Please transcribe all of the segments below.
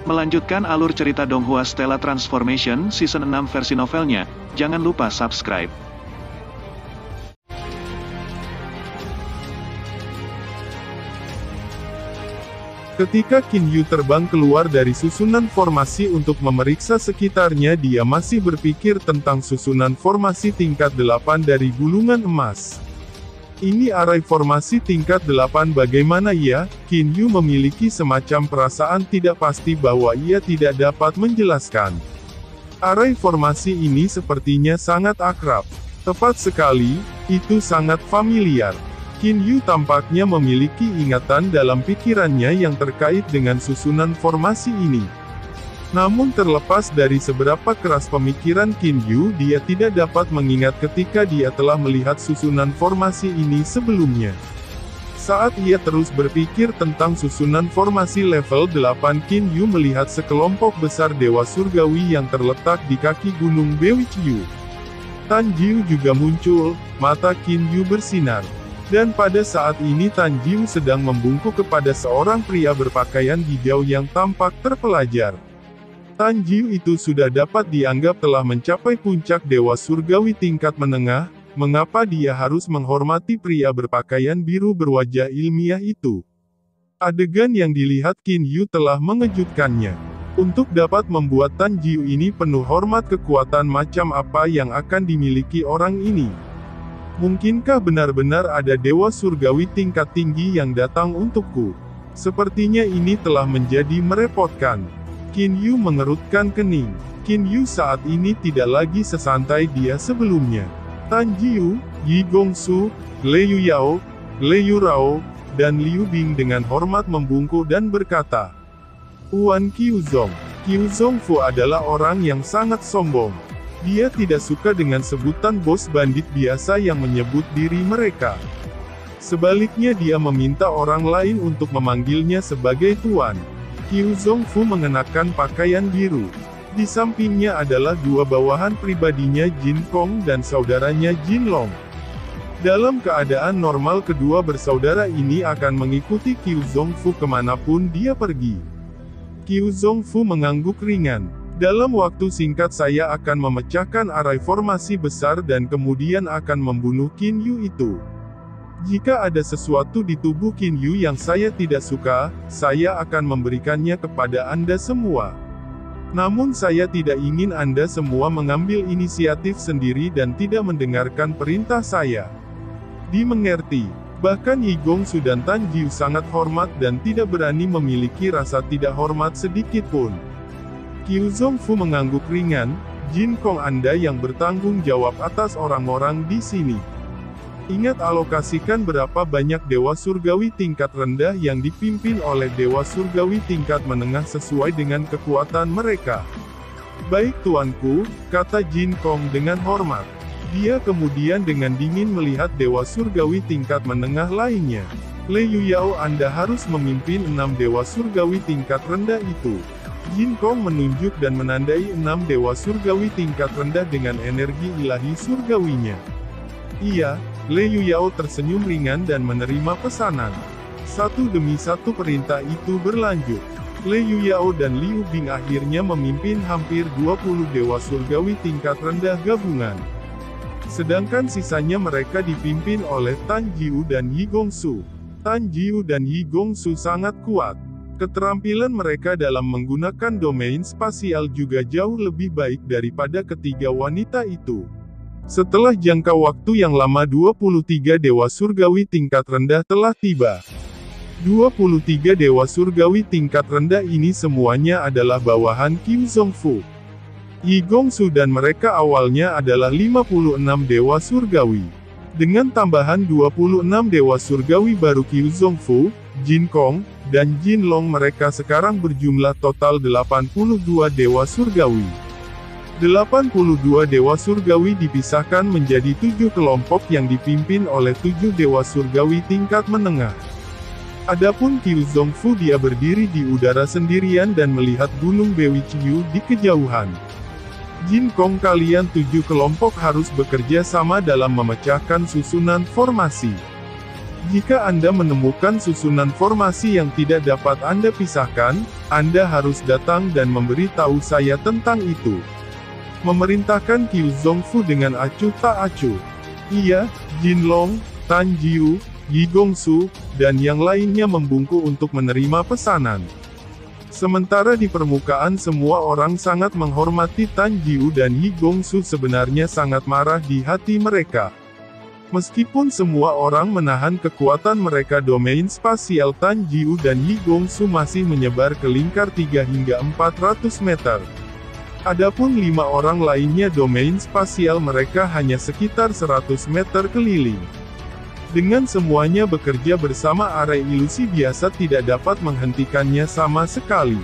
Melanjutkan alur cerita Donghua Stella Transformation Season 6 versi novelnya, jangan lupa subscribe. Ketika Qin Yu terbang keluar dari susunan formasi untuk memeriksa sekitarnya, dia masih berpikir tentang susunan formasi tingkat 8 dari gulungan emas. Ini arai formasi tingkat 8 bagaimana ya? Qin Yu memiliki semacam perasaan tidak pasti bahwa ia tidak dapat menjelaskan. Arai formasi ini sepertinya sangat akrab. Tepat sekali, itu sangat familiar. Qin Yu tampaknya memiliki ingatan dalam pikirannya yang terkait dengan susunan formasi ini. Namun terlepas dari seberapa keras pemikiran Qin Yu, dia tidak dapat mengingat ketika dia telah melihat susunan formasi ini sebelumnya. Saat ia terus berpikir tentang susunan formasi level 8, Qin Yu melihat sekelompok besar dewa surgawi yang terletak di kaki gunung Bewichyu. Tan Jiu juga muncul, mata Qin Yu bersinar. Dan pada saat ini Tan Jiu sedang membungkuk kepada seorang pria berpakaian hijau yang tampak terpelajar. Tan Jiu itu sudah dapat dianggap telah mencapai puncak dewa surgawi tingkat menengah. Mengapa dia harus menghormati pria berpakaian biru berwajah ilmiah itu? Adegan yang dilihat Qin Yu telah mengejutkannya. Untuk dapat membuat Tan Jiu ini penuh hormat, kekuatan macam apa yang akan dimiliki orang ini? Mungkinkah benar-benar ada dewa surgawi tingkat tinggi yang datang untukku? Sepertinya ini telah menjadi merepotkan. Qin Yu mengerutkan kening. Qin Yu saat ini tidak lagi sesantai dia sebelumnya. Tan Jiu, Yi Gongsu, Le Yu Yao, Le Yu Rao, dan Liu Bing dengan hormat membungkuk dan berkata, "Wan Qiuzong." Qiuzong Fu adalah orang yang sangat sombong. Dia tidak suka dengan sebutan bos bandit biasa yang menyebut diri mereka. Sebaliknya dia meminta orang lain untuk memanggilnya sebagai tuan. Qiuzong Fu mengenakan pakaian biru. Di sampingnya adalah dua bawahan pribadinya, Jin Kong dan saudaranya Jin Long. Dalam keadaan normal kedua bersaudara ini akan mengikuti Qiuzong Fu kemanapun dia pergi. Qiuzong Fu mengangguk ringan. Dalam waktu singkat saya akan memecahkan arai formasi besar dan kemudian akan membunuh Qin Yu itu. Jika ada sesuatu di tubuh Qin Yu yang saya tidak suka, saya akan memberikannya kepada Anda semua. Namun saya tidak ingin Anda semua mengambil inisiatif sendiri dan tidak mendengarkan perintah saya. Dimengerti. Bahkan Yi Gongsu dan Tan Jiu sangat hormat dan tidak berani memiliki rasa tidak hormat sedikit pun. Qiuzong Fu mengangguk ringan, Jin Kong Anda yang bertanggung jawab atas orang-orang di sini. Ingat alokasikan berapa banyak dewa surgawi tingkat rendah yang dipimpin oleh dewa surgawi tingkat menengah sesuai dengan kekuatan mereka. Baik tuanku, kata Jin Kong dengan hormat. Dia kemudian dengan dingin melihat dewa surgawi tingkat menengah lainnya. Le Yu Yao, Anda harus memimpin 6 dewa surgawi tingkat rendah itu. Jin Kong menunjuk dan menandai 6 dewa surgawi tingkat rendah dengan energi ilahi surgawinya. Iya, Le Yu Yao tersenyum ringan dan menerima pesanan. Satu demi satu perintah itu berlanjut. Le Yu Yao dan Liu Bing akhirnya memimpin hampir 20 dewa surgawi tingkat rendah gabungan. Sedangkan sisanya mereka dipimpin oleh Tan Jiu dan Yi Gongsu. Tan Jiu dan Yi Gongsu sangat kuat. Keterampilan mereka dalam menggunakan domain spasial juga jauh lebih baik daripada ketiga wanita itu. Setelah jangka waktu yang lama 23 dewa surgawi tingkat rendah telah tiba. 23 dewa surgawi tingkat rendah ini semuanya adalah bawahan Qiuzong Fu. Yi Gongsu dan mereka awalnya adalah 56 dewa surgawi. Dengan tambahan 26 dewa surgawi baru Qiuzong Fu, Jin Kong, dan Jin Long mereka sekarang berjumlah total 82 dewa surgawi. 82 dewa surgawi dipisahkan menjadi 7 kelompok yang dipimpin oleh 7 dewa surgawi tingkat menengah. Adapun Qiuzong Fu dia berdiri di udara sendirian dan melihat gunung Bewichyu di kejauhan. Jin Kong, kalian 7 kelompok harus bekerja sama dalam memecahkan susunan formasi. Jika Anda menemukan susunan formasi yang tidak dapat Anda pisahkan, Anda harus datang dan memberi tahu saya tentang itu. Memerintahkan Qiu Zongfu dengan acuh tak acuh. Ia, Jin Long, Tan Jiu, Yi Gongsu, dan yang lainnya membungkuk untuk menerima pesanan. Sementara di permukaan semua orang sangat menghormati Tan Jiu dan Yi Gongsu, sebenarnya sangat marah di hati mereka. Meskipun semua orang menahan kekuatan mereka, domain spasial Tan Jiu dan Yi Gongsu masih menyebar ke lingkar 3 hingga 400 meter. Adapun 5 orang lainnya, domain spasial mereka hanya sekitar 100 meter keliling. Dengan semuanya bekerja bersama, arai ilusi biasa tidak dapat menghentikannya sama sekali.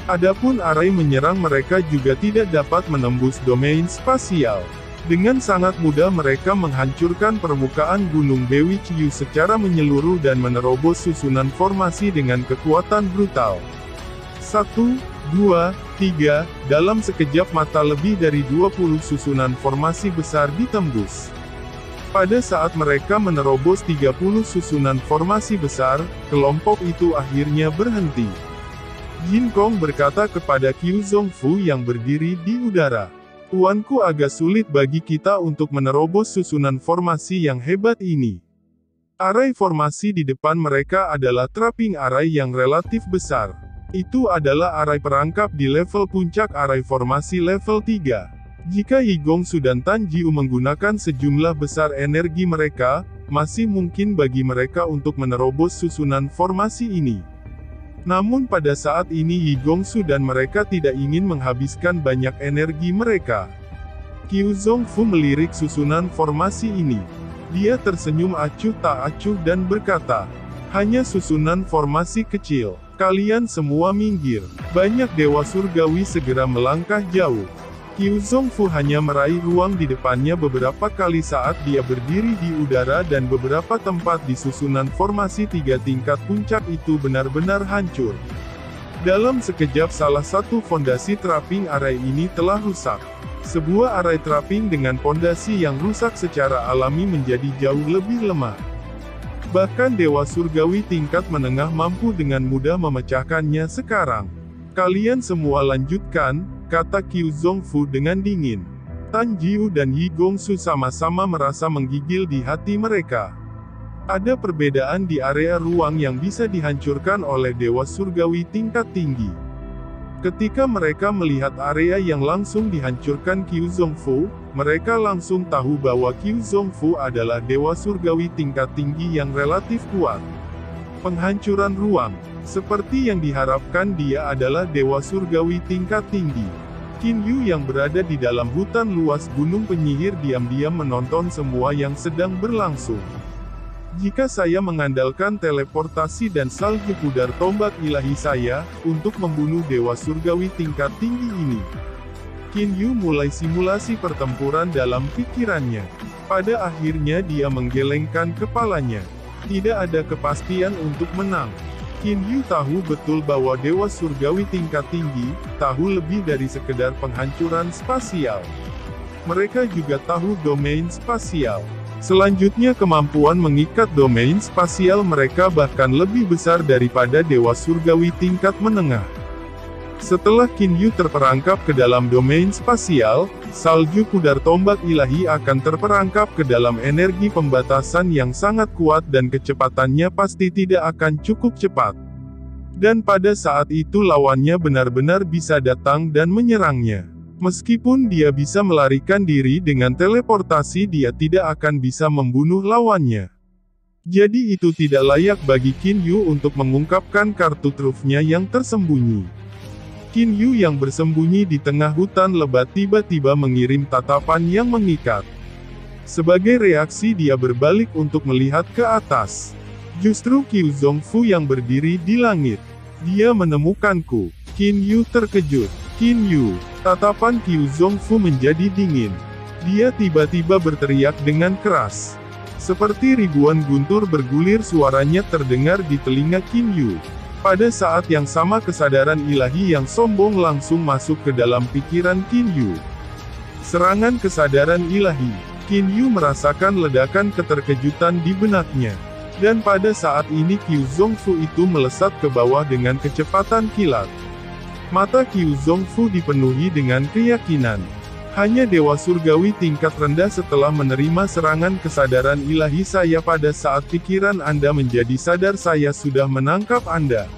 Adapun arai menyerang mereka juga tidak dapat menembus domain spasial. Dengan sangat mudah mereka menghancurkan permukaan Gunung Dewi Qiu secara menyeluruh dan menerobos susunan formasi dengan kekuatan brutal. 1, 2, 3, dalam sekejap mata lebih dari 20 susunan formasi besar ditembus. Pada saat mereka menerobos 30 susunan formasi besar, kelompok itu akhirnya berhenti. Jin Kong berkata kepada Qiu Zongfu yang berdiri di udara, "Tuanku, agak sulit bagi kita untuk menerobos susunan formasi yang hebat ini." Arai formasi di depan mereka adalah trapping arai yang relatif besar. Itu adalah arai perangkap di level puncak arai formasi level 3. Jika Yi Gongsu dan Tan Jiu menggunakan sejumlah besar energi mereka, masih mungkin bagi mereka untuk menerobos susunan formasi ini. Namun pada saat ini Yi Gongsu dan mereka tidak ingin menghabiskan banyak energi mereka. Qiu Zongfu melirik susunan formasi ini. Dia tersenyum acuh tak acuh dan berkata, "Hanya susunan formasi kecil. Kalian semua minggir." Banyak dewa surgawi segera melangkah jauh. Qiu Zongfu hanya meraih ruang di depannya beberapa kali saat dia berdiri di udara, dan beberapa tempat di susunan formasi 3 tingkat puncak itu benar-benar hancur. Dalam sekejap salah satu fondasi trapping arai ini telah rusak. Sebuah arai trapping dengan fondasi yang rusak secara alami menjadi jauh lebih lemah. Bahkan dewa surgawi tingkat menengah mampu dengan mudah memecahkannya sekarang. "Kalian semua lanjutkan," kata Qiu Zongfu dengan dingin. Tan Jiu dan Yi Gongsu sama-sama merasa menggigil di hati mereka. Ada perbedaan di area ruang yang bisa dihancurkan oleh dewa surgawi tingkat tinggi. Ketika mereka melihat area yang langsung dihancurkan Qiu Zongfu, mereka langsung tahu bahwa Qiu Zongfu adalah dewa surgawi tingkat tinggi yang relatif kuat. Penghancuran ruang. Seperti yang diharapkan, dia adalah dewa surgawi tingkat tinggi. Qin Yu yang berada di dalam hutan luas gunung penyihir diam-diam menonton semua yang sedang berlangsung. "Jika saya mengandalkan teleportasi dan salju pudar tombak ilahi saya, untuk membunuh dewa surgawi tingkat tinggi ini." Qin Yu mulai simulasi pertempuran dalam pikirannya. Pada akhirnya dia menggelengkan kepalanya. Tidak ada kepastian untuk menang. Qin Yu tahu betul bahwa dewa surgawi tingkat tinggi tahu lebih dari sekedar penghancuran spasial. Mereka juga tahu domain spasial. Selanjutnya, kemampuan mengikat domain spasial mereka bahkan lebih besar daripada dewa surgawi tingkat menengah. Setelah Qin Yu terperangkap ke dalam domain spasial, salju pudar tombak ilahi akan terperangkap ke dalam energi pembatasan yang sangat kuat, dan kecepatannya pasti tidak akan cukup cepat. Dan pada saat itu lawannya benar-benar bisa datang dan menyerangnya. Meskipun dia bisa melarikan diri dengan teleportasi, dia tidak akan bisa membunuh lawannya. Jadi itu tidak layak bagi Qin Yu untuk mengungkapkan kartu trufnya yang tersembunyi. Qin Yu yang bersembunyi di tengah hutan lebat tiba-tiba mengirim tatapan yang mengikat. Sebagai reaksi dia berbalik untuk melihat ke atas. Justru Qiu Zongfu yang berdiri di langit. "Dia menemukanku." Qin Yu terkejut. "Qin Yu." Tatapan Qiu Zongfu menjadi dingin. Dia tiba-tiba berteriak dengan keras. Seperti ribuan guntur bergulir, suaranya terdengar di telinga Qin Yu. Pada saat yang sama kesadaran ilahi yang sombong langsung masuk ke dalam pikiran Qin Yu. Serangan kesadaran ilahi. Qin Yu merasakan ledakan keterkejutan di benaknya. Dan pada saat ini Qiu Zongfu itu melesat ke bawah dengan kecepatan kilat. Mata Qiu Zongfu dipenuhi dengan keyakinan. Hanya Dewa Surgawi tingkat rendah setelah menerima serangan kesadaran ilahi saya pada saat pikiran Anda menjadi sadar saya sudah menangkap Anda.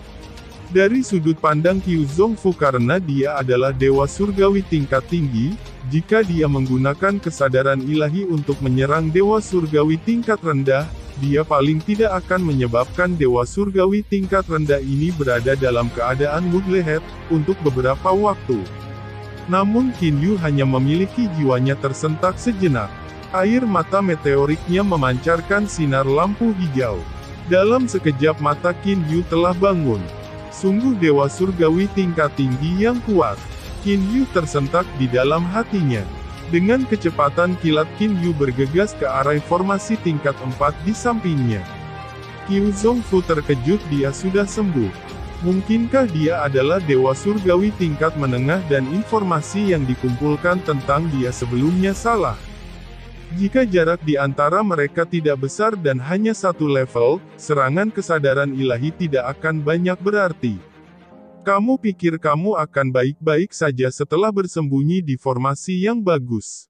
Dari sudut pandang Qiu Zongfu karena dia adalah Dewa Surgawi tingkat tinggi, jika dia menggunakan kesadaran ilahi untuk menyerang Dewa Surgawi tingkat rendah, dia paling tidak akan menyebabkan Dewa Surgawi tingkat rendah ini berada dalam keadaan muglehet untuk beberapa waktu. Namun Qin Yu hanya memiliki jiwanya tersentak sejenak. Air mata meteoriknya memancarkan sinar lampu hijau. Dalam sekejap mata Qin Yu telah bangun. Sungguh Dewa Surgawi tingkat tinggi yang kuat. Qin Yu tersentak di dalam hatinya. Dengan kecepatan kilat Qin Yu bergegas ke arah formasi tingkat 4 di sampingnya. Qiu Zongfu terkejut dia sudah sembuh. Mungkinkah dia adalah Dewa Surgawi tingkat menengah dan informasi yang dikumpulkan tentang dia sebelumnya salah? Jika jarak di antara mereka tidak besar dan hanya satu level, serangan kesadaran ilahi tidak akan banyak berarti. Kamu pikir kamu akan baik-baik saja setelah bersembunyi di formasi yang bagus.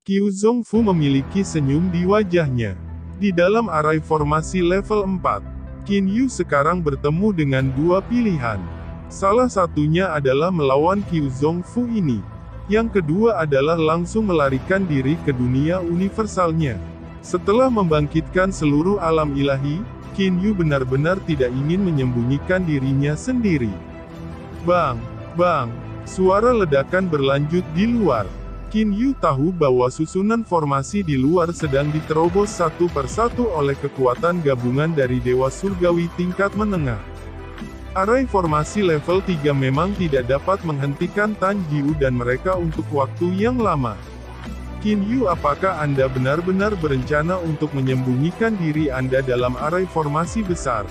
Qiu Zongfu memiliki senyum di wajahnya. Di dalam arai formasi level 4, Qin Yu sekarang bertemu dengan dua pilihan. Salah satunya adalah melawan Qiu Zongfu ini. Yang kedua adalah langsung melarikan diri ke dunia universalnya. Setelah membangkitkan seluruh alam ilahi, Qin Yu benar-benar tidak ingin menyembunyikan dirinya sendiri. Bang! Bang! Suara ledakan berlanjut di luar. Qin Yu tahu bahwa susunan formasi di luar sedang diterobos satu persatu oleh kekuatan gabungan dari Dewa Surgawi tingkat menengah. Arai formasi level 3 memang tidak dapat menghentikan Tan Jiu dan mereka untuk waktu yang lama. Qin Yu, apakah Anda benar-benar berencana untuk menyembunyikan diri Anda dalam arai formasi besar?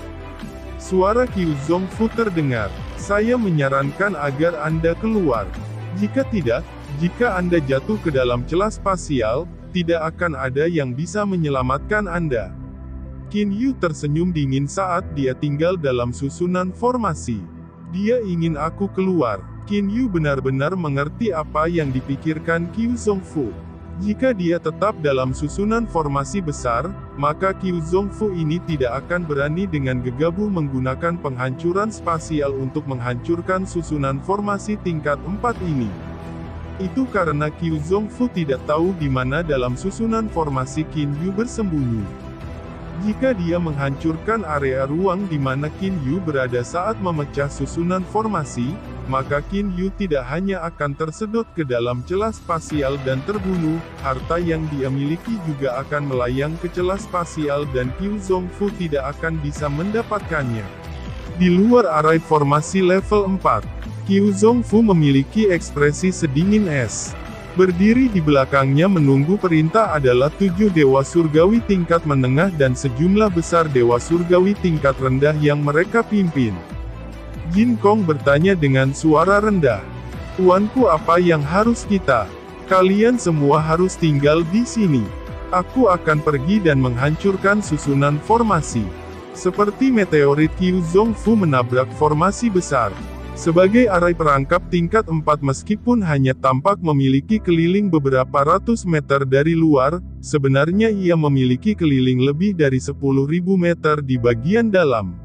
Suara Qiu Zongfu terdengar. Saya menyarankan agar Anda keluar. Jika tidak, jika Anda jatuh ke dalam celah spasial, tidak akan ada yang bisa menyelamatkan Anda. Qin Yu tersenyum dingin saat dia tinggal dalam susunan formasi. Dia ingin aku keluar. Qin Yu benar-benar mengerti apa yang dipikirkan Qiu Zongfu. Jika dia tetap dalam susunan formasi besar, maka Qiu Zongfu ini tidak akan berani dengan gegabah menggunakan penghancuran spasial untuk menghancurkan susunan formasi tingkat 4 ini. Itu karena Qiu Zongfu tidak tahu di mana dalam susunan formasi Qin Yu bersembunyi. Jika dia menghancurkan area ruang di mana Qin Yu berada saat memecah susunan formasi, maka Qin Yu tidak hanya akan tersedot ke dalam celah spasial dan terbunuh, harta yang dia miliki juga akan melayang ke celah spasial dan Qiu Zongfu tidak akan bisa mendapatkannya. Di luar arai formasi level 4, Qiu Zongfu memiliki ekspresi sedingin es. Berdiri di belakangnya menunggu perintah adalah 7 Dewa Surgawi tingkat menengah dan sejumlah besar Dewa Surgawi tingkat rendah yang mereka pimpin. Jin Kong bertanya dengan suara rendah. Tuanku, apa yang harus kita? Kalian semua harus tinggal di sini. Aku akan pergi dan menghancurkan susunan formasi. Seperti meteorit Qiu Zongfu menabrak formasi besar. Sebagai arai perangkap tingkat 4 meskipun hanya tampak memiliki keliling beberapa ratus meter dari luar, sebenarnya ia memiliki keliling lebih dari 10.000 meter di bagian dalam.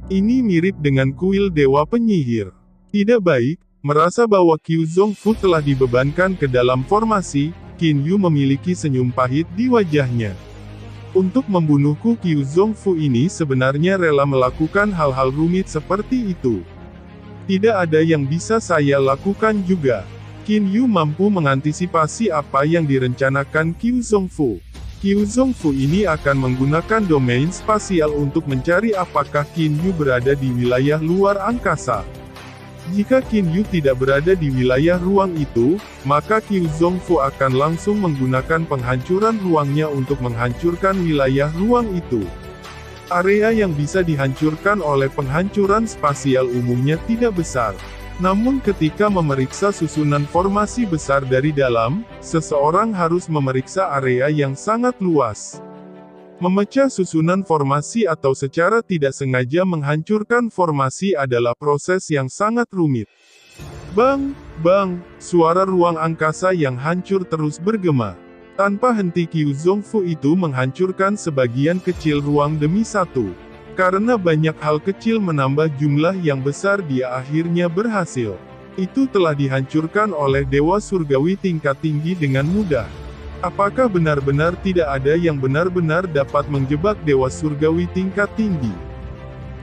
Ini mirip dengan kuil Dewa Penyihir. Tidak baik, merasa bahwa Qiu Zongfu telah dibebankan ke dalam formasi, Qin Yu memiliki senyum pahit di wajahnya. Untuk membunuhku, Qiu Zongfu ini sebenarnya rela melakukan hal-hal rumit seperti itu. Tidak ada yang bisa saya lakukan juga. Qin Yu mampu mengantisipasi apa yang direncanakan Qiu Zongfu. Qiu Zongfu ini akan menggunakan domain spasial untuk mencari apakah Qin Yu berada di wilayah luar angkasa. Jika Qin Yu tidak berada di wilayah ruang itu, maka Qiu Zongfu akan langsung menggunakan penghancuran ruangnya untuk menghancurkan wilayah ruang itu. Area yang bisa dihancurkan oleh penghancuran spasial umumnya tidak besar. Namun ketika memeriksa susunan formasi besar dari dalam, seseorang harus memeriksa area yang sangat luas. Memecah susunan formasi atau secara tidak sengaja menghancurkan formasi adalah proses yang sangat rumit. Bang, bang, suara ruang angkasa yang hancur terus bergema. Tanpa henti Qiu Zongfu itu menghancurkan sebagian kecil ruang demi satu. Karena banyak hal kecil menambah jumlah yang besar dia akhirnya berhasil. Itu telah dihancurkan oleh Dewa Surgawi tingkat tinggi dengan mudah. Apakah benar-benar tidak ada yang benar-benar dapat menjebak Dewa Surgawi tingkat tinggi?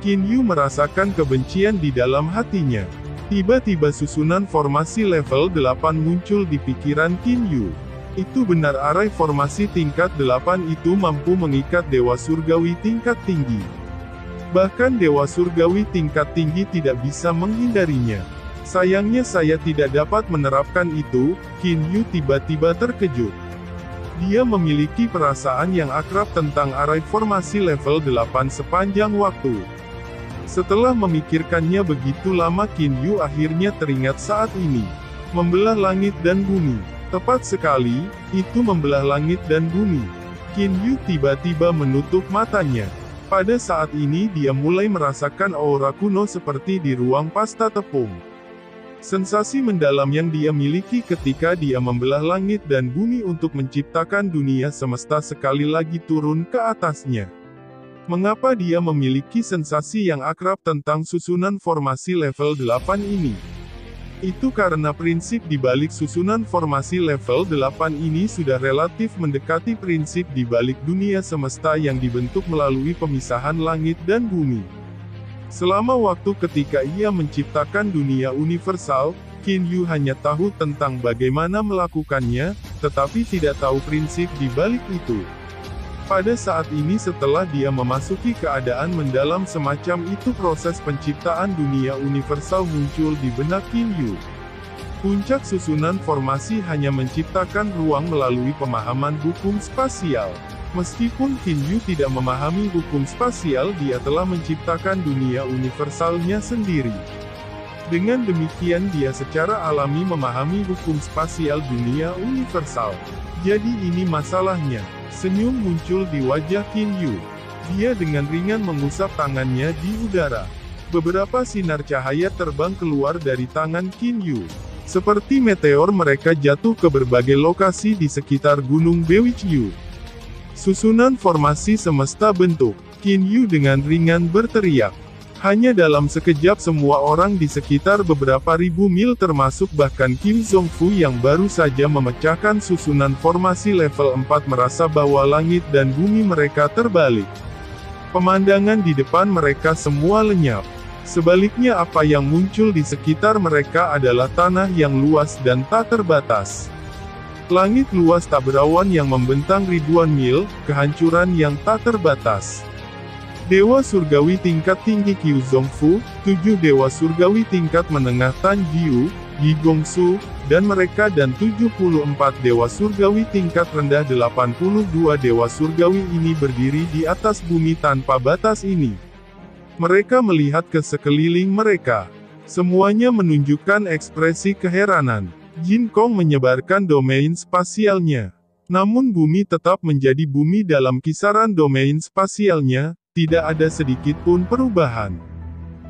Qin Yu merasakan kebencian di dalam hatinya. Tiba-tiba susunan formasi level 8 muncul di pikiran Qin Yu. Itu benar arai formasi tingkat 8 itu mampu mengikat Dewa Surgawi tingkat tinggi. Bahkan Dewa Surgawi tingkat tinggi tidak bisa menghindarinya. Sayangnya saya tidak dapat menerapkan itu, Qin Yu tiba-tiba terkejut. Dia memiliki perasaan yang akrab tentang arai formasi level 8 sepanjang waktu. Setelah memikirkannya begitu lama Qin Yu akhirnya teringat saat ini. Membelah langit dan bumi. Tepat sekali, itu membelah langit dan bumi. Qin Yu tiba-tiba menutup matanya. Pada saat ini dia mulai merasakan aura kuno seperti di ruang pasta tepung. Sensasi mendalam yang dia miliki ketika dia membelah langit dan bumi untuk menciptakan dunia semesta sekali lagi turun ke atasnya. Mengapa dia memiliki sensasi yang akrab tentang susunan formasi level 8 ini? Itu karena prinsip di balik susunan formasi level 8 ini sudah relatif mendekati prinsip di balik dunia semesta yang dibentuk melalui pemisahan langit dan bumi. Selama waktu ketika ia menciptakan dunia universal, Qin Yu hanya tahu tentang bagaimana melakukannya, tetapi tidak tahu prinsip di balik itu. Pada saat ini setelah dia memasuki keadaan mendalam semacam itu proses penciptaan dunia universal muncul di benak Qin Yu. Puncak susunan formasi hanya menciptakan ruang melalui pemahaman hukum spasial. Meskipun Qin Yu tidak memahami hukum spasial, dia telah menciptakan dunia universalnya sendiri. Dengan demikian dia secara alami memahami hukum spasial dunia universal. Jadi ini masalahnya. Senyum muncul di wajah Qin Yu. Dia dengan ringan mengusap tangannya di udara. Beberapa sinar cahaya terbang keluar dari tangan Qin Yu. Seperti meteor mereka jatuh ke berbagai lokasi di sekitar Gunung Bewichyu. Susunan formasi semesta bentuk. Qin Yu dengan ringan berteriak. Hanya dalam sekejap semua orang di sekitar beberapa ribu mil termasuk bahkan Qiu Zongfu yang baru saja memecahkan susunan formasi level 4 merasa bahwa langit dan bumi mereka terbalik. Pemandangan di depan mereka semua lenyap. Sebaliknya apa yang muncul di sekitar mereka adalah tanah yang luas dan tak terbatas. Langit luas tak berawan yang membentang ribuan mil, kehancuran yang tak terbatas. Dewa Surgawi tingkat tinggi Qiu Zongfu, 7 Dewa Surgawi tingkat menengah Tan Jiu, Yi Gongsu, dan mereka dan 74 Dewa Surgawi tingkat rendah 82 Dewa Surgawi ini berdiri di atas bumi tanpa batas ini. Mereka melihat ke sekeliling mereka. Semuanya menunjukkan ekspresi keheranan. Jin Kong menyebarkan domain spasialnya. Namun bumi tetap menjadi bumi dalam kisaran domain spasialnya, tidak ada sedikit pun perubahan.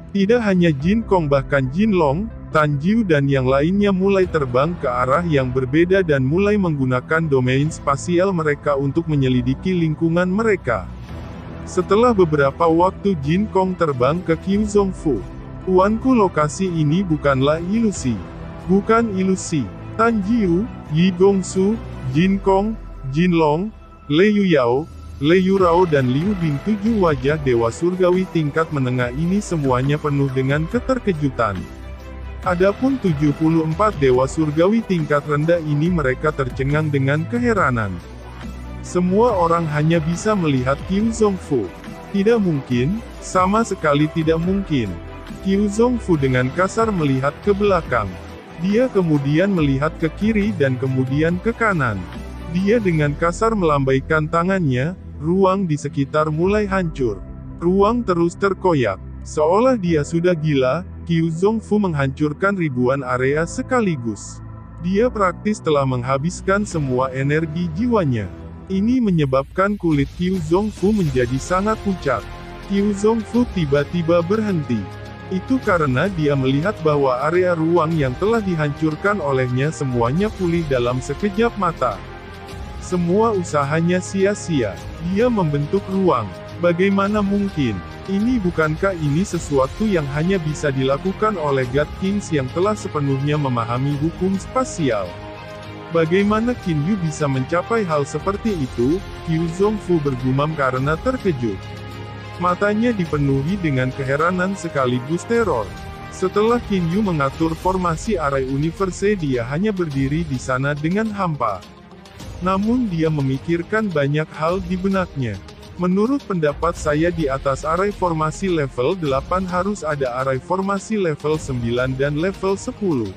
Tidak hanya Jin Kong bahkan Jin Long, Tan Jiu dan yang lainnya mulai terbang ke arah yang berbeda dan mulai menggunakan domain spasial mereka untuk menyelidiki lingkungan mereka. Setelah beberapa waktu Jin Kong terbang ke Qiu Zongfu. Tuanku, lokasi ini bukanlah ilusi. Bukan ilusi. Tan Jiu, Yi Gongsu, Jin Kong, Jin Long, Lei Yuyao, Lei Yurao dan Liu Bing, 7 wajah Dewa Surgawi tingkat menengah ini semuanya penuh dengan keterkejutan. Adapun 74 Dewa Surgawi tingkat rendah ini mereka tercengang dengan keheranan. Semua orang hanya bisa melihat Qiu Zongfu. Tidak mungkin, sama sekali tidak mungkin. Qiu Zongfu dengan kasar melihat ke belakang. Dia kemudian melihat ke kiri dan kemudian ke kanan. Dia dengan kasar melambaikan tangannya, ruang di sekitar mulai hancur. Ruang terus terkoyak. Seolah dia sudah gila, Qiu Zongfu menghancurkan ribuan area sekaligus. Dia praktis telah menghabiskan semua energi jiwanya. Ini menyebabkan kulit Qiu Zongfu menjadi sangat pucat. Qiu Zongfu tiba-tiba berhenti. Itu karena dia melihat bahwa area ruang yang telah dihancurkan olehnya semuanya pulih dalam sekejap mata. Semua usahanya sia-sia. Dia membentuk ruang. Bagaimana mungkin? Bukankah ini sesuatu yang hanya bisa dilakukan oleh God Kings yang telah sepenuhnya memahami hukum spasial? Bagaimana Qin Yu bisa mencapai hal seperti itu? Qiu Zongfu bergumam karena terkejut. Matanya dipenuhi dengan keheranan sekaligus teror. Setelah Qin Yu mengatur formasi Arai Universe, dia hanya berdiri di sana dengan hampa. Namun dia memikirkan banyak hal di benaknya. Menurut pendapat saya, di atas arai formasi level 8 harus ada arai formasi level 9 dan level 10.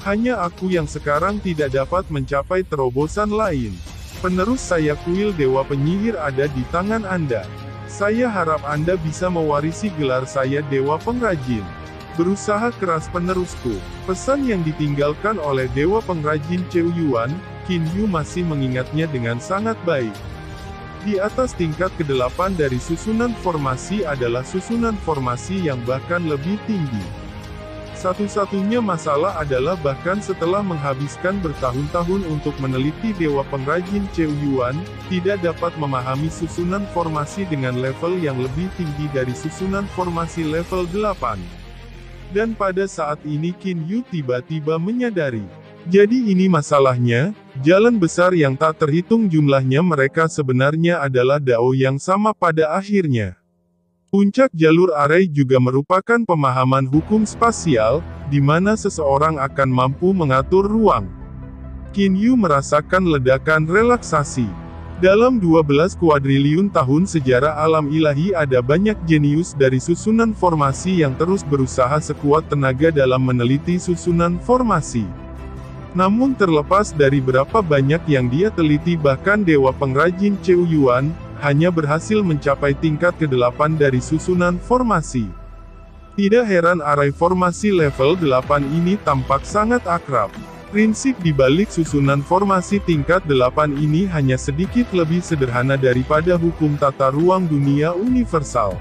Hanya aku yang sekarang tidak dapat mencapai terobosan lain. Penerus saya, kuil Dewa Penyihir, ada di tangan Anda. Saya harap Anda bisa mewarisi gelar saya Dewa Pengrajin. Berusaha keras penerusku. Pesan yang ditinggalkan oleh Dewa Pengrajin Cheu Yuan, Qin Yu masih mengingatnya dengan sangat baik. Di atas tingkat ke-8 dari susunan formasi adalah susunan formasi yang bahkan lebih tinggi. Satu-satunya masalah adalah bahkan setelah menghabiskan bertahun-tahun untuk meneliti Dewa Pengrajin Cheu Yuan, tidak dapat memahami susunan formasi dengan level yang lebih tinggi dari susunan formasi level 8. Dan pada saat ini Qin Yu tiba-tiba menyadari. Jadi ini masalahnya, jalan besar yang tak terhitung jumlahnya mereka sebenarnya adalah dao yang sama pada akhirnya. Puncak jalur arai juga merupakan pemahaman hukum spasial, di mana seseorang akan mampu mengatur ruang. Qin Yu merasakan ledakan relaksasi. Dalam 12 kuadriliun tahun sejarah alam ilahi ada banyak jenius dari susunan formasi yang terus berusaha sekuat tenaga dalam meneliti susunan formasi. Namun terlepas dari berapa banyak yang dia teliti, bahkan Dewa Pengrajin Cheu Yuan hanya berhasil mencapai tingkat ke-8 dari susunan formasi. Tidak heran arai formasi level 8 ini tampak sangat akrab. Prinsip di balik susunan formasi tingkat 8 ini hanya sedikit lebih sederhana daripada hukum tata ruang dunia universal.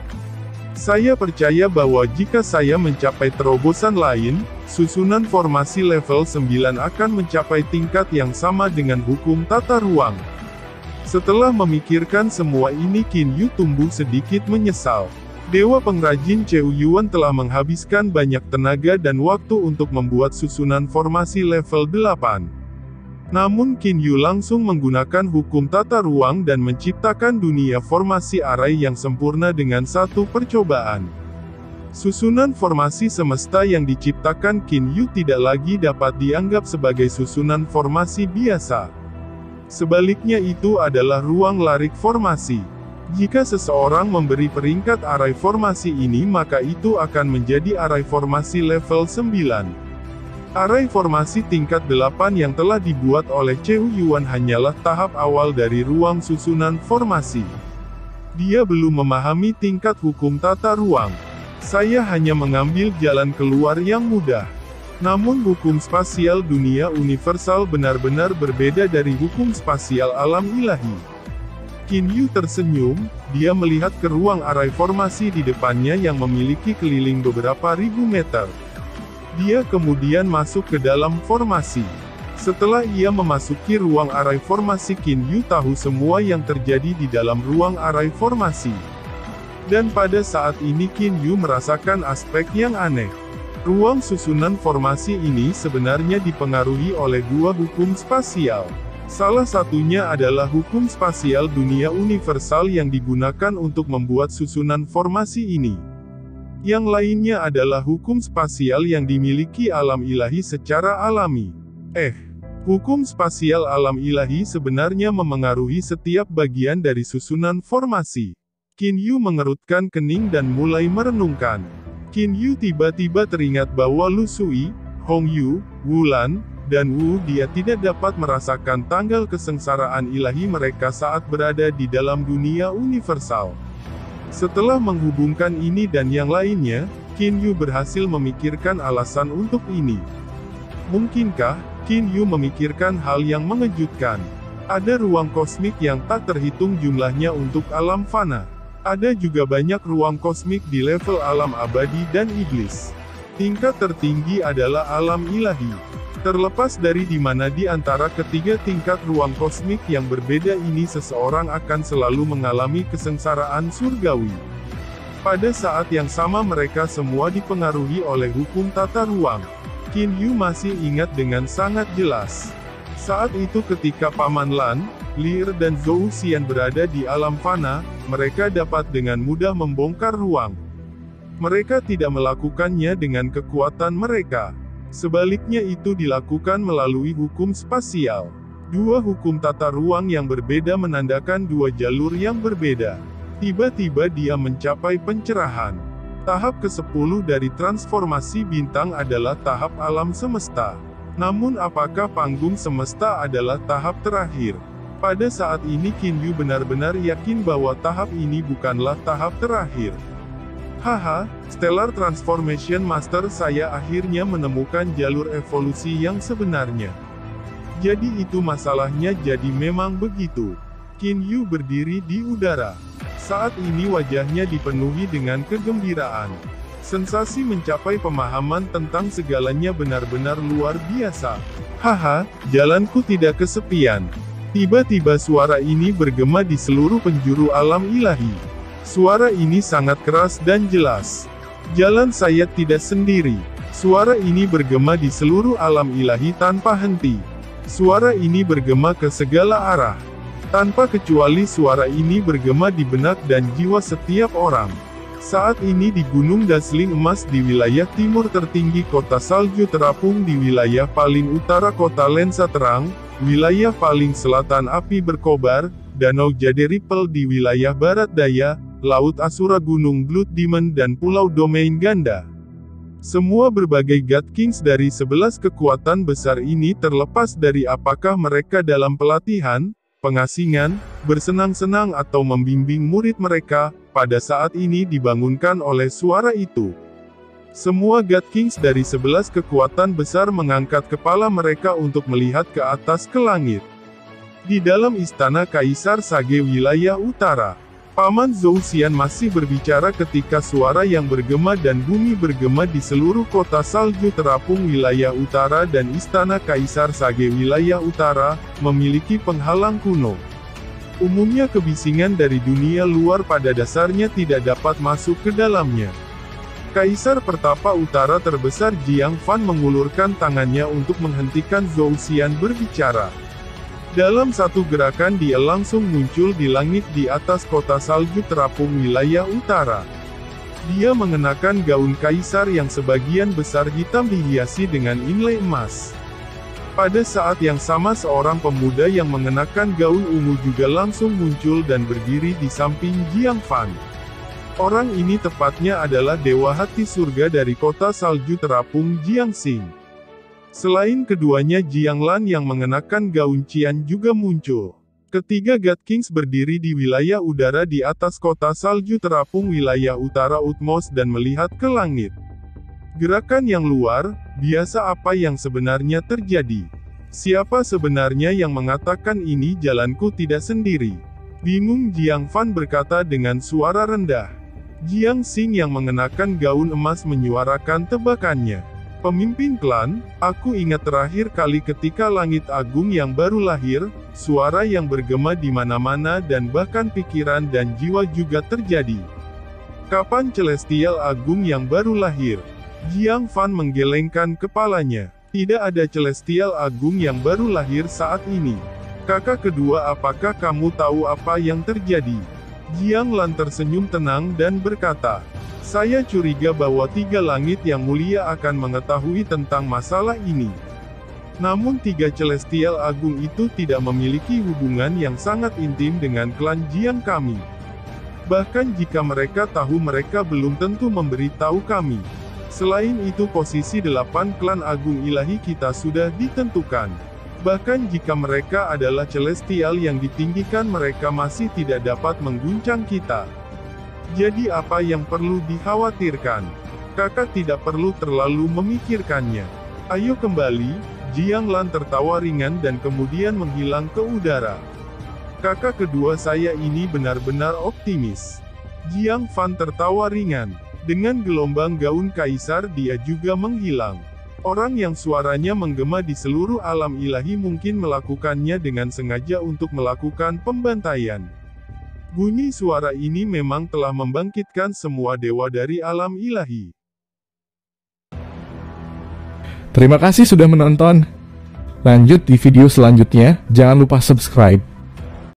Saya percaya bahwa jika saya mencapai terobosan lain, susunan formasi level 9 akan mencapai tingkat yang sama dengan hukum tata ruang. Setelah memikirkan semua ini, Qin Yu tumbuh sedikit menyesal. Dewa Pengrajin Cheu Yuan telah menghabiskan banyak tenaga dan waktu untuk membuat susunan formasi level 8. Namun Qin Yu langsung menggunakan hukum tata ruang dan menciptakan dunia formasi arai yang sempurna dengan satu percobaan. Susunan formasi semesta yang diciptakan Qin Yu tidak lagi dapat dianggap sebagai susunan formasi biasa. Sebaliknya, itu adalah ruang larik formasi. Jika seseorang memberi peringkat arai formasi ini, maka itu akan menjadi arai formasi level 9. Arai formasi tingkat 8 yang telah dibuat oleh Cheu Yuan hanyalah tahap awal dari ruang susunan formasi. Dia belum memahami tingkat hukum tata ruang. Saya hanya mengambil jalan keluar yang mudah. Namun hukum spasial dunia universal benar-benar berbeda dari hukum spasial alam ilahi. Qin Yu tersenyum, dia melihat ke ruang arai formasi di depannya yang memiliki keliling beberapa ribu meter. Dia kemudian masuk ke dalam formasi. Setelah ia memasuki ruang arai formasi, Qin Yu tahu semua yang terjadi di dalam ruang arai formasi. Dan pada saat ini Qin Yu merasakan aspek yang aneh. Ruang susunan formasi ini sebenarnya dipengaruhi oleh dua hukum spasial. Salah satunya adalah hukum spasial dunia universal yang digunakan untuk membuat susunan formasi ini. Yang lainnya adalah hukum spasial yang dimiliki alam ilahi secara alami. Hukum spasial alam ilahi sebenarnya memengaruhi setiap bagian dari susunan formasi. Qin Yu mengerutkan kening dan mulai merenungkan. Qin Yu tiba-tiba teringat bahwa Lu Sui, Hong Yu, Wulan, dan Wu dia tidak dapat merasakan tanggal kesengsaraan ilahi mereka saat berada di dalam dunia universal. Setelah menghubungkan ini dan yang lainnya, Qin Yu berhasil memikirkan alasan untuk ini. Mungkinkah Qin Yu memikirkan hal yang mengejutkan? Ada ruang kosmik yang tak terhitung jumlahnya untuk alam fana. Ada juga banyak ruang kosmik di level alam abadi dan iblis. Tingkat tertinggi adalah alam ilahi. Terlepas dari di mana di antara ketiga tingkat ruang kosmik yang berbeda ini seseorang akan selalu mengalami kesengsaraan surgawi. Pada saat yang sama mereka semua dipengaruhi oleh hukum tata ruang. Qin Yu masih ingat dengan sangat jelas. Saat itu ketika Paman Lan, Leer dan Zhou Xian berada di alam fana, mereka dapat dengan mudah membongkar ruang. Mereka tidak melakukannya dengan kekuatan mereka. Sebaliknya itu dilakukan melalui hukum spasial. Dua hukum tata ruang yang berbeda menandakan dua jalur yang berbeda. Tiba-tiba dia mencapai pencerahan. Tahap ke-10 dari transformasi bintang adalah tahap alam semesta. Namun apakah panggung semesta adalah tahap terakhir? Pada saat ini Qin Yu benar-benar yakin bahwa tahap ini bukanlah tahap terakhir. Haha, Stellar Transformation Master, saya akhirnya menemukan jalur evolusi yang sebenarnya. Jadi itu masalahnya, jadi memang begitu. Qin Yu berdiri di udara. Saat ini wajahnya dipenuhi dengan kegembiraan. Sensasi mencapai pemahaman tentang segalanya benar-benar luar biasa. Haha, jalanku tidak kesepian. Tiba-tiba suara ini bergema di seluruh penjuru alam ilahi. Suara ini sangat keras dan jelas. Jalan saya tidak sendiri. Suara ini bergema di seluruh alam ilahi tanpa henti. Suara ini bergema ke segala arah. Tanpa kecuali suara ini bergema di benak dan jiwa setiap orang. Saat ini di Gunung Dasling Emas di wilayah timur tertinggi kota salju terapung, di wilayah paling utara kota lensa terang, wilayah paling selatan api berkobar, Danau Jade Ripple di wilayah barat daya, Laut Asura, Gunung Blood Demon dan Pulau Domain Ganda. Semua berbagai God Kings dari 11 kekuatan besar ini, terlepas dari apakah mereka dalam pelatihan, pengasingan, bersenang-senang atau membimbing murid mereka, pada saat ini dibangunkan oleh suara itu. Semua God Kings dari 11 kekuatan besar mengangkat kepala mereka untuk melihat ke atas ke langit. Di dalam istana Kaisar Sage wilayah utara, Paman Zhou Xian masih berbicara ketika suara yang bergema dan bumi bergema di seluruh kota salju terapung wilayah utara dan istana Kaisar Sage wilayah utara, memiliki penghalang kuno. Umumnya kebisingan dari dunia luar pada dasarnya tidak dapat masuk ke dalamnya. Kaisar Pertapa Utara terbesar Jiang Fan mengulurkan tangannya untuk menghentikan Zhou Xian berbicara. Dalam satu gerakan dia langsung muncul di langit di atas kota salju terapung wilayah utara. Dia mengenakan gaun kaisar yang sebagian besar hitam dihiasi dengan inlay emas. Pada saat yang sama seorang pemuda yang mengenakan gaun ungu juga langsung muncul dan berdiri di samping Jiang Fan. Orang ini tepatnya adalah Dewa Hati Surga dari kota salju terapung Jiangxing. Selain keduanya, Jiang Lan yang mengenakan gaun Qian juga muncul. Ketiga God Kings berdiri di wilayah udara di atas kota salju terapung wilayah utara utmost dan melihat ke langit. Gerakan yang luar biasa. Apa yang sebenarnya terjadi? Siapa sebenarnya yang mengatakan ini jalanku tidak sendiri? Bingung, Jiang Fan berkata dengan suara rendah. Jiangxing yang mengenakan gaun emas menyuarakan tebakannya. Pemimpin klan, aku ingat terakhir kali ketika langit agung yang baru lahir, suara yang bergema di mana-mana dan bahkan pikiran dan jiwa juga terjadi. Kapan Celestial Agung yang baru lahir? Jiang Fan menggelengkan kepalanya. Tidak ada Celestial Agung yang baru lahir saat ini. Kakak kedua, apakah kamu tahu apa yang terjadi? Jiang Lan tersenyum tenang dan berkata, saya curiga bahwa tiga langit yang mulia akan mengetahui tentang masalah ini. Namun tiga Celestial Agung itu tidak memiliki hubungan yang sangat intim dengan klan Jiang kami. Bahkan jika mereka tahu, mereka belum tentu memberitahu kami. Selain itu posisi 8 klan agung ilahi kita sudah ditentukan. Bahkan jika mereka adalah Celestial yang ditinggikan, mereka masih tidak dapat mengguncang kita. Jadi apa yang perlu dikhawatirkan? Kakak tidak perlu terlalu memikirkannya. Ayo kembali, Jiang Lan tertawa ringan dan kemudian menghilang ke udara. Kakak kedua saya ini benar-benar optimis. Jiang Fan tertawa ringan. Dengan gelombang gaun kaisar dia juga menghilang. Orang yang suaranya menggema di seluruh alam ilahi mungkin melakukannya dengan sengaja untuk melakukan pembantaian. Bunyi suara ini memang telah membangkitkan semua dewa dari alam ilahi. Terima kasih sudah menonton. Lanjut di video selanjutnya, jangan lupa subscribe.